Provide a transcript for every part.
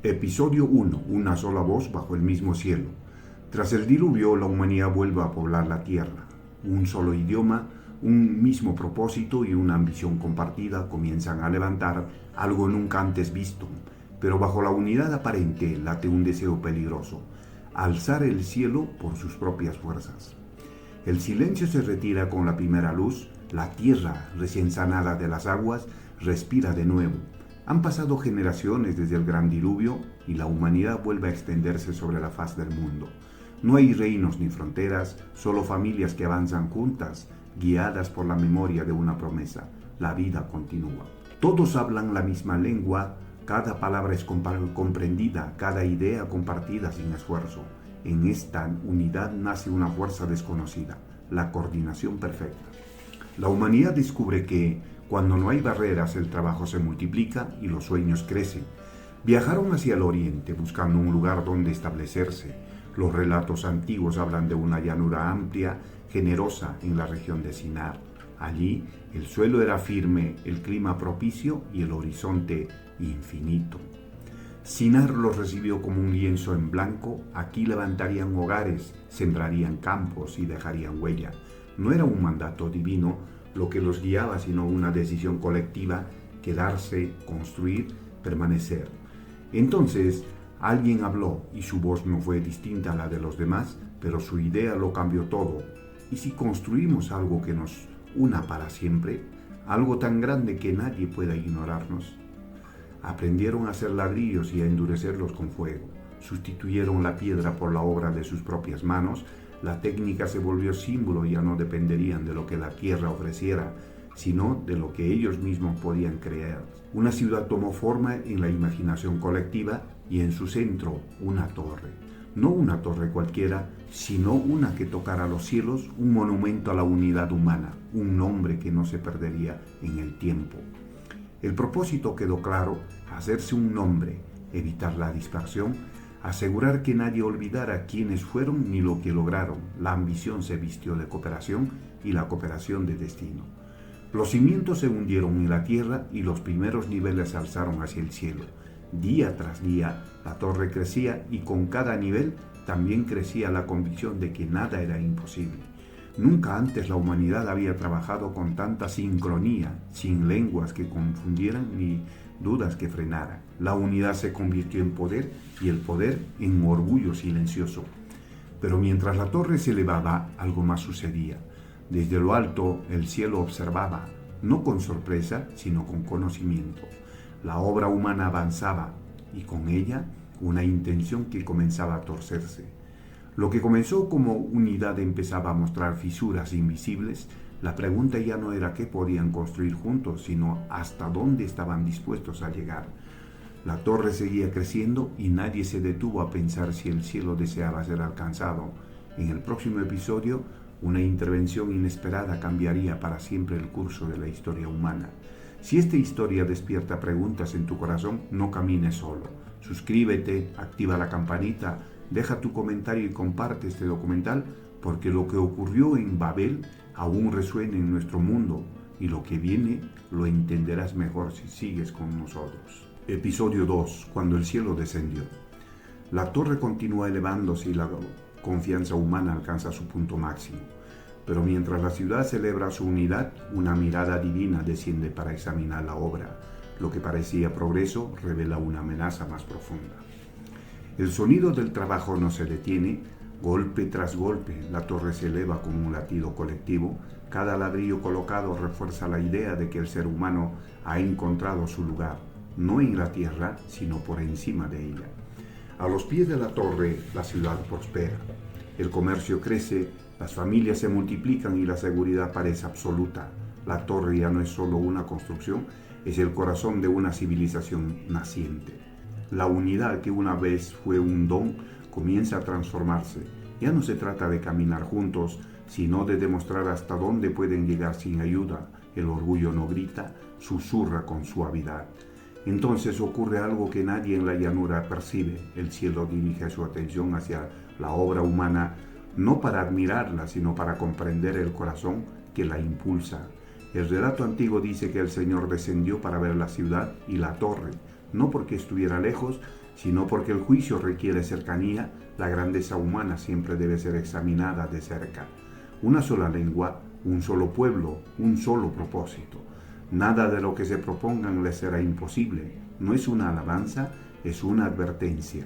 Episodio 1. Una sola voz bajo el mismo cielo. Tras el diluvio, la humanidad vuelve a poblar la tierra. Un solo idioma, un mismo propósito y una ambición compartida comienzan a levantar algo nunca antes visto. Pero bajo la unidad aparente late un deseo peligroso: alzar el cielo por sus propias fuerzas. El silencio se retira con la primera luz. La tierra, recién sanada de las aguas, respira de nuevo. Han pasado generaciones desde el gran diluvio y la humanidad vuelve a extenderse sobre la faz del mundo. No hay reinos ni fronteras, solo familias que avanzan juntas, guiadas por la memoria de una promesa. La vida continúa. Todos hablan la misma lengua, cada palabra es comprendida, cada idea compartida sin esfuerzo. En esta unidad nace una fuerza desconocida, la coordinación perfecta. La humanidad descubre que, cuando no hay barreras, el trabajo se multiplica y los sueños crecen. Viajaron hacia el oriente buscando un lugar donde establecerse. Los relatos antiguos hablan de una llanura amplia, generosa en la región de Sinar. Allí el suelo era firme, el clima propicio y el horizonte infinito. Sinar los recibió como un lienzo en blanco. Aquí levantarían hogares, sembrarían campos y dejarían huella. No era un mandato divino lo que los guiaba, sino una decisión colectiva: quedarse, construir, permanecer. Entonces alguien habló y su voz no fue distinta a la de los demás, pero su idea lo cambió todo. ¿Y si construimos algo que nos una para siempre? Algo tan grande que nadie pueda ignorarnos. Aprendieron a hacer ladrillos y a endurecerlos con fuego. Sustituyeron la piedra por la obra de sus propias manos. La técnica se volvió símbolo y ya no dependerían de lo que la tierra ofreciera, sino de lo que ellos mismos podían crear. Una ciudad tomó forma en la imaginación colectiva y en su centro una torre. No una torre cualquiera, sino una que tocara los cielos, un monumento a la unidad humana, un nombre que no se perdería en el tiempo. El propósito quedó claro: hacerse un nombre, evitar la dispersión, asegurar que nadie olvidara quiénes fueron ni lo que lograron. La ambición se vistió de cooperación y la cooperación de destino. Los cimientos se hundieron en la tierra y los primeros niveles se alzaron hacia el cielo. Día tras día la torre crecía y con cada nivel también crecía la convicción de que nada era imposible. Nunca antes la humanidad había trabajado con tanta sincronía, sin lenguas que confundieran ni dudas que frenaran. La unidad se convirtió en poder y el poder en orgullo silencioso. Pero mientras la torre se elevaba, algo más sucedía. Desde lo alto el cielo observaba, no con sorpresa, sino con conocimiento. La obra humana avanzaba y con ella una intención que comenzaba a torcerse. Lo que comenzó como unidad empezaba a mostrar fisuras invisibles. La pregunta ya no era qué podían construir juntos, sino hasta dónde estaban dispuestos a llegar. La torre seguía creciendo y nadie se detuvo a pensar si el cielo deseaba ser alcanzado. En el próximo episodio, una intervención inesperada cambiaría para siempre el curso de la historia humana. Si esta historia despierta preguntas en tu corazón, no camines solo. Suscríbete, activa la campanita, deja tu comentario y comparte este documental, porque lo que ocurrió en Babel aún resuena en nuestro mundo y lo que viene lo entenderás mejor si sigues con nosotros. Episodio 2. Cuando el cielo descendió. La torre continúa elevándose y la confianza humana alcanza su punto máximo. Pero mientras la ciudad celebra su unidad, una mirada divina desciende para examinar la obra. Lo que parecía progreso revela una amenaza más profunda. El sonido del trabajo no se detiene. Golpe tras golpe, la torre se eleva con un latido colectivo. Cada ladrillo colocado refuerza la idea de que el ser humano ha encontrado su lugar, no en la tierra, sino por encima de ella. A los pies de la torre, la ciudad prospera. El comercio crece, las familias se multiplican y la seguridad parece absoluta. La torre ya no es solo una construcción, es el corazón de una civilización naciente. La unidad, que una vez fue un don, comienza a transformarse. Ya no se trata de caminar juntos, sino de demostrar hasta dónde pueden llegar sin ayuda. El orgullo no grita, susurra con suavidad. Entonces ocurre algo que nadie en la llanura percibe. El cielo dirige su atención hacia la obra humana, no para admirarla, sino para comprender el corazón que la impulsa. El relato antiguo dice que el Señor descendió para ver la ciudad y la torre, no porque estuviera lejos, sino porque el juicio requiere cercanía, la grandeza humana siempre debe ser examinada de cerca. Una sola lengua, un solo pueblo, un solo propósito. Nada de lo que se propongan les será imposible. No es una alabanza, es una advertencia.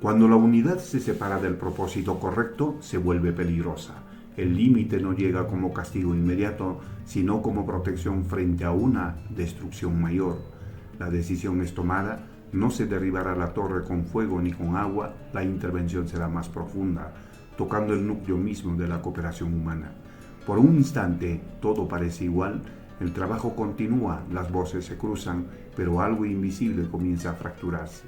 Cuando la unidad se separa del propósito correcto, se vuelve peligrosa. El límite no llega como castigo inmediato, sino como protección frente a una destrucción mayor. La decisión es tomada, no se derribará la torre con fuego ni con agua, la intervención será más profunda, tocando el núcleo mismo de la cooperación humana. Por un instante todo parece igual, el trabajo continúa, las voces se cruzan, pero algo invisible comienza a fracturarse.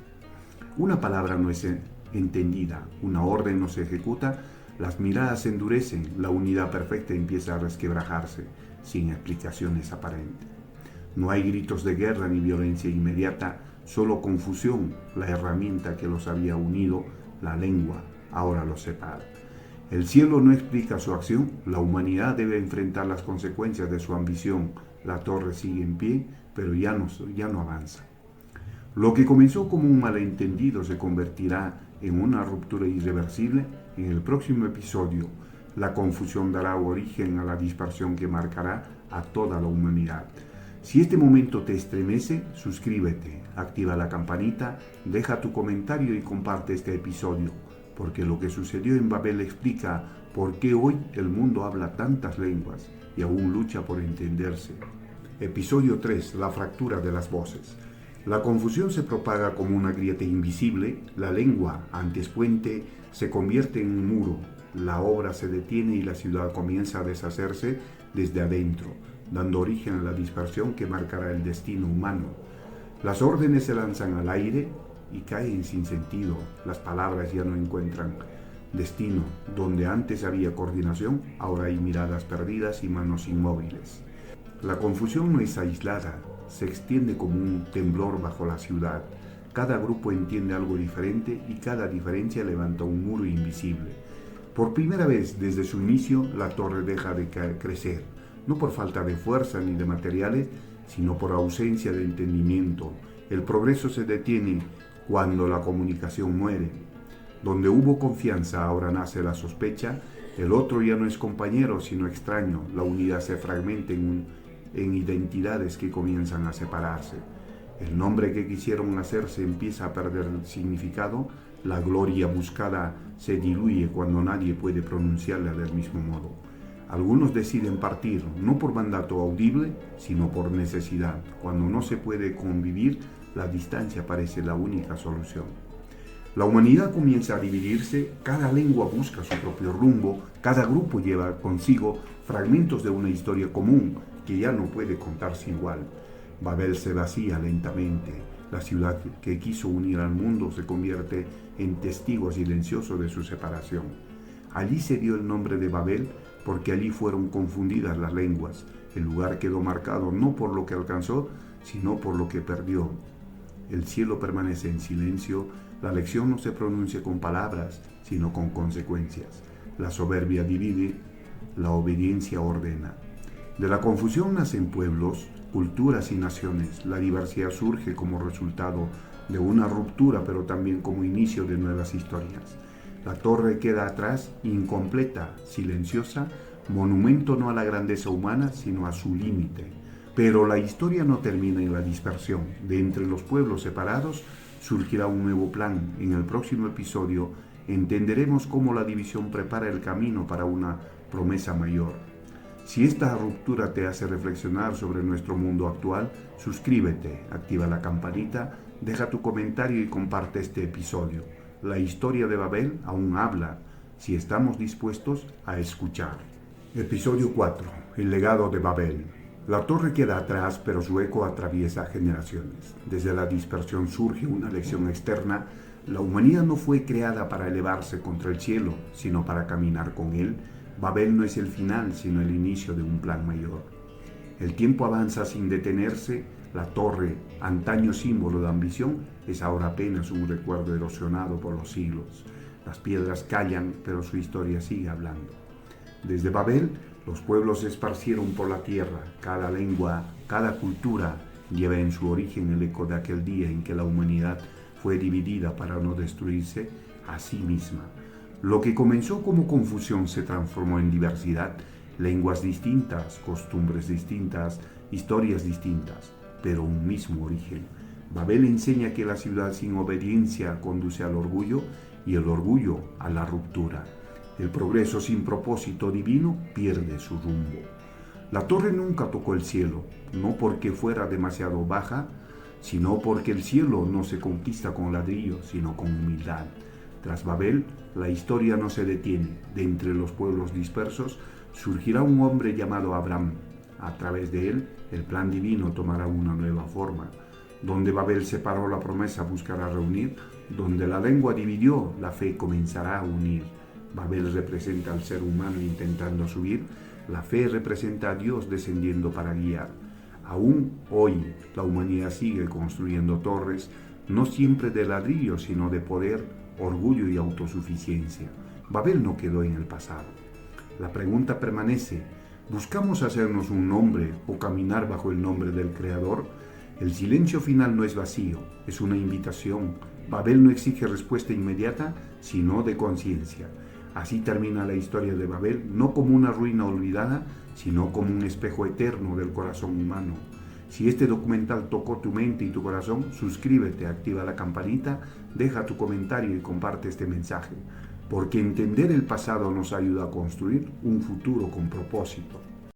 Una palabra no es entendida, una orden no se ejecuta, las miradas se endurecen, la unidad perfecta empieza a resquebrajarse, sin explicaciones aparentes. No hay gritos de guerra ni violencia inmediata, solo confusión, la herramienta que los había unido, la lengua, ahora los separa. El cielo no explica su acción, la humanidad debe enfrentar las consecuencias de su ambición, la torre sigue en pie, pero ya no avanza. Lo que comenzó como un malentendido se convertirá en una ruptura irreversible. En el próximo episodio, la confusión dará origen a la dispersión que marcará a toda la humanidad. Si este momento te estremece, suscríbete, activa la campanita, deja tu comentario y comparte este episodio, porque lo que sucedió en Babel explica por qué hoy el mundo habla tantas lenguas y aún lucha por entenderse. Episodio 3. La fractura de las voces. La confusión se propaga como una grieta invisible, la lengua, antes puente, se convierte en un muro, la obra se detiene y la ciudad comienza a deshacerse desde adentro, dando origen a la dispersión que marcará el destino humano. Las órdenes se lanzan al aire y caen sin sentido, las palabras ya no encuentran destino, donde antes había coordinación, ahora hay miradas perdidas y manos inmóviles. La confusión no es aislada, se extiende como un temblor bajo la ciudad. Cada grupo entiende algo diferente y cada diferencia levanta un muro invisible. Por primera vez desde su inicio, la torre deja de crecer, no por falta de fuerza ni de materiales, sino por ausencia de entendimiento. El progreso se detiene cuando la comunicación muere. Donde hubo confianza, ahora nace la sospecha. El otro ya no es compañero, sino extraño. La unidad se fragmenta en identidades que comienzan a separarse. El nombre que quisieron hacerse empieza a perder el significado, la gloria buscada se diluye cuando nadie puede pronunciarla del mismo modo. Algunos deciden partir, no por mandato audible, sino por necesidad. Cuando no se puede convivir, la distancia parece la única solución. La humanidad comienza a dividirse, cada lengua busca su propio rumbo, cada grupo lleva consigo fragmentos de una historia común, que ya no puede contarse igual. Babel se vacía lentamente. La ciudad que quiso unir al mundo se convierte en testigo silencioso de su separación. Allí se dio el nombre de Babel porque allí fueron confundidas las lenguas. El lugar quedó marcado no por lo que alcanzó, sino por lo que perdió. El cielo permanece en silencio. La lección no se pronuncia con palabras, sino con consecuencias. La soberbia divide, la obediencia ordena. De la confusión nacen pueblos, culturas y naciones. La diversidad surge como resultado de una ruptura, pero también como inicio de nuevas historias. La torre queda atrás, incompleta, silenciosa, monumento no a la grandeza humana, sino a su límite. Pero la historia no termina en la dispersión. De entre los pueblos separados surgirá un nuevo plan. En el próximo episodio entenderemos cómo la división prepara el camino para una promesa mayor. Si esta ruptura te hace reflexionar sobre nuestro mundo actual, suscríbete, activa la campanita, deja tu comentario y comparte este episodio. La historia de Babel aún habla, si estamos dispuestos a escuchar. Episodio 4. El legado de Babel. La torre queda atrás, pero su eco atraviesa generaciones. Desde la dispersión surge una lección externa. La humanidad no fue creada para elevarse contra el cielo, sino para caminar con él. Babel no es el final, sino el inicio de un plan mayor. El tiempo avanza sin detenerse. La torre, antaño símbolo de ambición, es ahora apenas un recuerdo erosionado por los siglos. Las piedras callan, pero su historia sigue hablando. Desde Babel, los pueblos se esparcieron por la tierra. Cada lengua, cada cultura lleva en su origen el eco de aquel día en que la humanidad fue dividida para no destruirse a sí misma. Lo que comenzó como confusión se transformó en diversidad, lenguas distintas, costumbres distintas, historias distintas, pero un mismo origen. Babel enseña que la ciudad sin obediencia conduce al orgullo y el orgullo a la ruptura. El progreso sin propósito divino pierde su rumbo. La torre nunca tocó el cielo, no porque fuera demasiado baja, sino porque el cielo no se conquista con ladrillos, sino con humildad. Tras Babel, la historia no se detiene. De entre los pueblos dispersos surgirá un hombre llamado Abraham. A través de él, el plan divino tomará una nueva forma. Donde Babel separó, la promesa buscará reunir. Donde la lengua dividió, la fe comenzará a unir. Babel representa al ser humano intentando subir. La fe representa a Dios descendiendo para guiar. Aún hoy, la humanidad sigue construyendo torres, no siempre de ladrillo, sino de poder, orgullo y autosuficiencia. Babel no quedó en el pasado. La pregunta permanece: ¿buscamos hacernos un nombre o caminar bajo el nombre del Creador? El silencio final no es vacío, es una invitación. Babel no exige respuesta inmediata, sino de conciencia. Así termina la historia de Babel, no como una ruina olvidada, sino como un espejo eterno del corazón humano. Si este documental tocó tu mente y tu corazón, suscríbete, activa la campanita, deja tu comentario y comparte este mensaje, porque entender el pasado nos ayuda a construir un futuro con propósito.